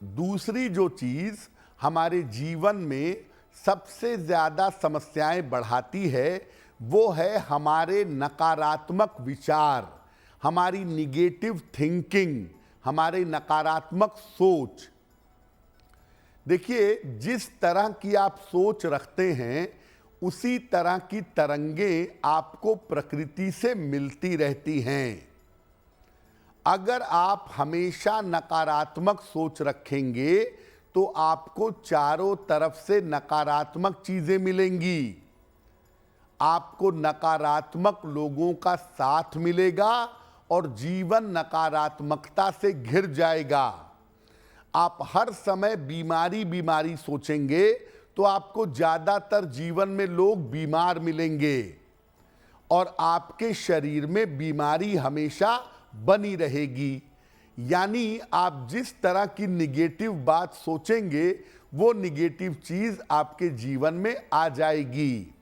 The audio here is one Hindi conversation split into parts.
दूसरी जो चीज हमारे जीवन में सबसे ज्यादा समस्याएं बढ़ाती है वो है हमारे नकारात्मक विचार, हमारी निगेटिव थिंकिंग, हमारे नकारात्मक सोच। देखिए, जिस तरह की आप सोच रखते हैं उसी तरह की तरंगें आपको प्रकृति से मिलती रहती हैं। अगर आप हमेशा नकारात्मक सोच रखेंगे तो आपको चारों तरफ से नकारात्मक चीजें मिलेंगी। आपको नकारात्मक लोगों का साथ मिलेगा और जीवन नकारात्मकता से घिर जाएगा। आप हर समय बीमारी बीमारी सोचेंगे तो आपको ज्यादातर जीवन में लोग बीमार मिलेंगे और आपके शरीर में बीमारी हमेशा बनी रहेगी। यानी आप जिस तरह की निगेटिव बात सोचेंगे वो निगेटिव चीज आपके जीवन में आ जाएगी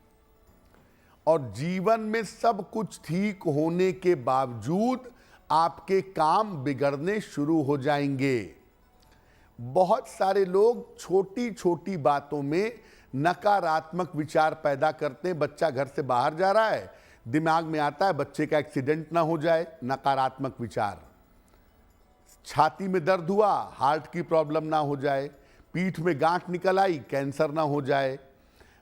और जीवन में सब कुछ ठीक होने के बावजूद आपके काम बिगड़ने शुरू हो जाएंगे। बहुत सारे लोग छोटी छोटी बातों में नकारात्मक विचार पैदा करते हैं। बच्चा घर से बाहर जा रहा है, दिमाग में आता है बच्चे का एक्सीडेंट ना हो जाए, नकारात्मक विचार। छाती में दर्द हुआ, हार्ट की प्रॉब्लम ना हो जाए। पीठ में गांठ निकल आई, कैंसर ना हो जाए।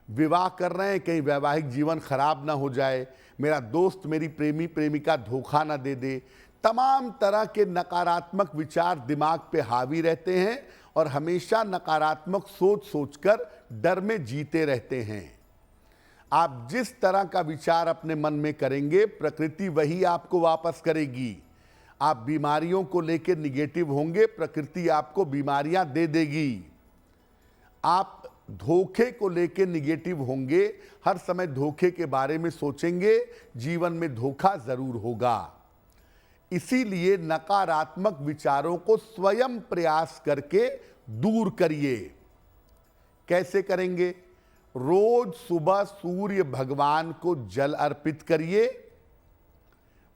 विवाह कर रहे हैं, कहीं वैवाहिक जीवन खराब ना हो जाए। मेरा दोस्त, मेरी प्रेमी प्रेमिका धोखा ना दे दे। तमाम तरह के नकारात्मक विचार दिमाग पे हावी रहते हैं और हमेशा नकारात्मक सोच सोचकर डर में जीते रहते हैं। आप जिस तरह का विचार अपने मन में करेंगे, प्रकृति वही आपको वापस करेगी। आप बीमारियों को लेकर निगेटिव होंगे, प्रकृति आपको बीमारियां दे देगी। आप धोखे को लेकर निगेटिव होंगे, हर समय धोखे के बारे में सोचेंगे, जीवन में धोखा जरूर होगा। इसीलिए नकारात्मक विचारों को स्वयं प्रयास करके दूर करिए। कैसे करेंगे? रोज सुबह सूर्य भगवान को जल अर्पित करिए।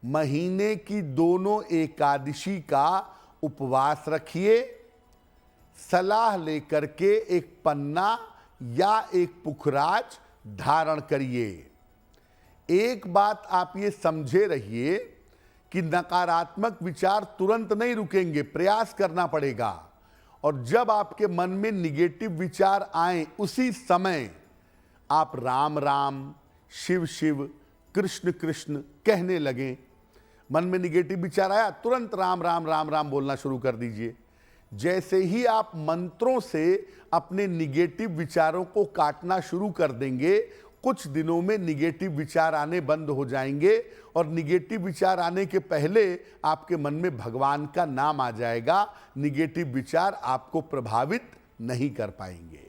महीने की दोनों एकादशी का उपवास रखिए। सलाह लेकर के एक पन्ना या एक पुखराज धारण करिए। एक बात आप ये समझे रहिए कि नकारात्मक विचार तुरंत नहीं रुकेंगे, प्रयास करना पड़ेगा। और जब आपके मन में निगेटिव विचार आए उसी समय आप राम राम, शिव शिव, कृष्ण कृष्ण कहने लगें। मन में निगेटिव विचार आया, तुरंत राम राम राम राम बोलना शुरू कर दीजिए। जैसे ही आप मंत्रों से अपने निगेटिव विचारों को काटना शुरू कर देंगे, कुछ दिनों में निगेटिव विचार आने बंद हो जाएंगे और निगेटिव विचार आने के पहले आपके मन में भगवान का नाम आ जाएगा। निगेटिव विचार आपको प्रभावित नहीं कर पाएंगे।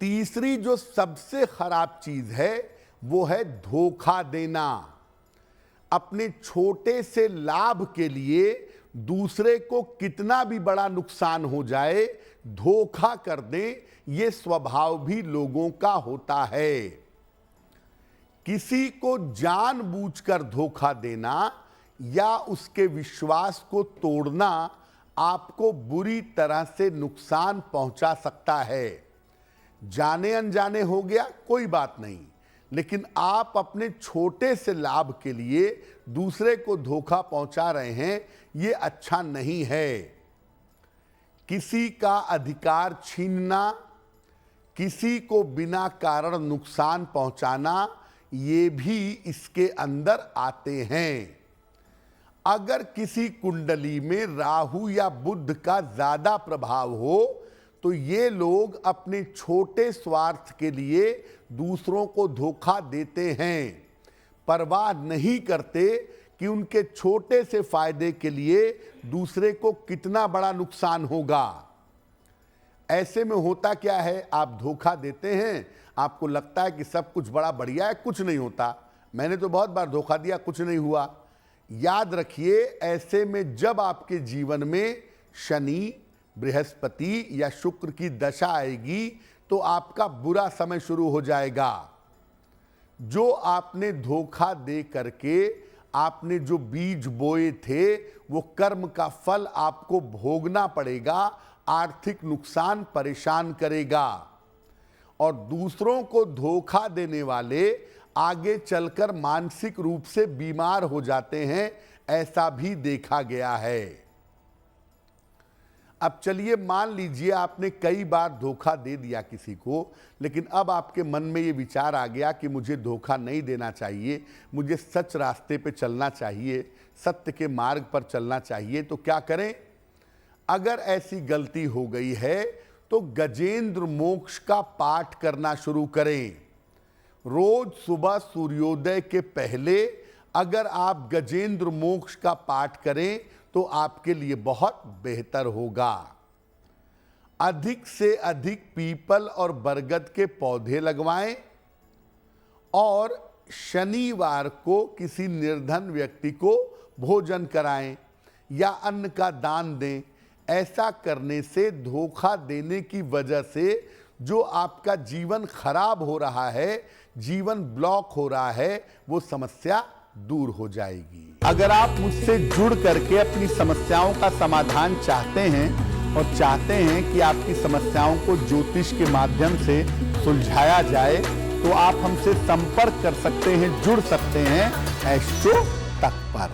तीसरी जो सबसे खराब चीज है वो है धोखा देना। अपने छोटे से लाभ के लिए दूसरे को कितना भी बड़ा नुकसान हो जाए, धोखा कर दें, ये स्वभाव भी लोगों का होता है। किसी को जानबूझकर धोखा देना या उसके विश्वास को तोड़ना आपको बुरी तरह से नुकसान पहुंचा सकता है। जाने अनजाने हो गया कोई बात नहीं, लेकिन आप अपने छोटे से लाभ के लिए दूसरे को धोखा पहुंचा रहे हैं, ये अच्छा नहीं है। किसी का अधिकार छीनना, किसी को बिना कारण नुकसान पहुंचाना, ये भी इसके अंदर आते हैं। अगर किसी कुंडली में राहु या बुध का ज्यादा प्रभाव हो तो ये लोग अपने छोटे स्वार्थ के लिए दूसरों को धोखा देते हैं, परवाह नहीं करते कि उनके छोटे से फायदे के लिए दूसरे को कितना बड़ा नुकसान होगा। ऐसे में होता क्या है, आप धोखा देते हैं, आपको लगता है कि सब कुछ बड़ा बढ़िया है, कुछ नहीं होता। मैंने तो बहुत बार धोखा दिया, कुछ नहीं हुआ। याद रखिए, ऐसे में जब आपके जीवन में शनि, बृहस्पति या शुक्र की दशा आएगी तो आपका बुरा समय शुरू हो जाएगा। जो आपने धोखा दे करके आपने जो बीज बोए थे वो कर्म का फल आपको भोगना पड़ेगा। आर्थिक नुकसान परेशान करेगा और दूसरों को धोखा देने वाले आगे चलकर मानसिक रूप से बीमार हो जाते हैं, ऐसा भी देखा गया है। अब चलिए मान लीजिए आपने कई बार धोखा दे दिया किसी को, लेकिन अब आपके मन में ये विचार आ गया कि मुझे धोखा नहीं देना चाहिए, मुझे सच रास्ते पे चलना चाहिए, सत्य के मार्ग पर चलना चाहिए। तो क्या करें? अगर ऐसी गलती हो गई है तो गजेंद्र मोक्ष का पाठ करना शुरू करें। रोज सुबह सूर्योदय के पहले अगर आप गजेंद्र मोक्ष का पाठ करें तो आपके लिए बहुत बेहतर होगा। अधिक से अधिक पीपल और बरगद के पौधे लगवाएं और शनिवार को किसी निर्धन व्यक्ति को भोजन कराएं या अन्न का दान दें। ऐसा करने से धोखा देने की वजह से जो आपका जीवन खराब हो रहा है, जीवन ब्लॉक हो रहा है, वो समस्या दूर हो जाएगी। अगर आप मुझसे जुड़ करके अपनी समस्याओं का समाधान चाहते हैं और चाहते हैं कि आपकी समस्याओं को ज्योतिष के माध्यम से सुलझाया जाए, तो आप हमसे संपर्क कर सकते हैं, जुड़ सकते हैं एस्ट्रो तक पर।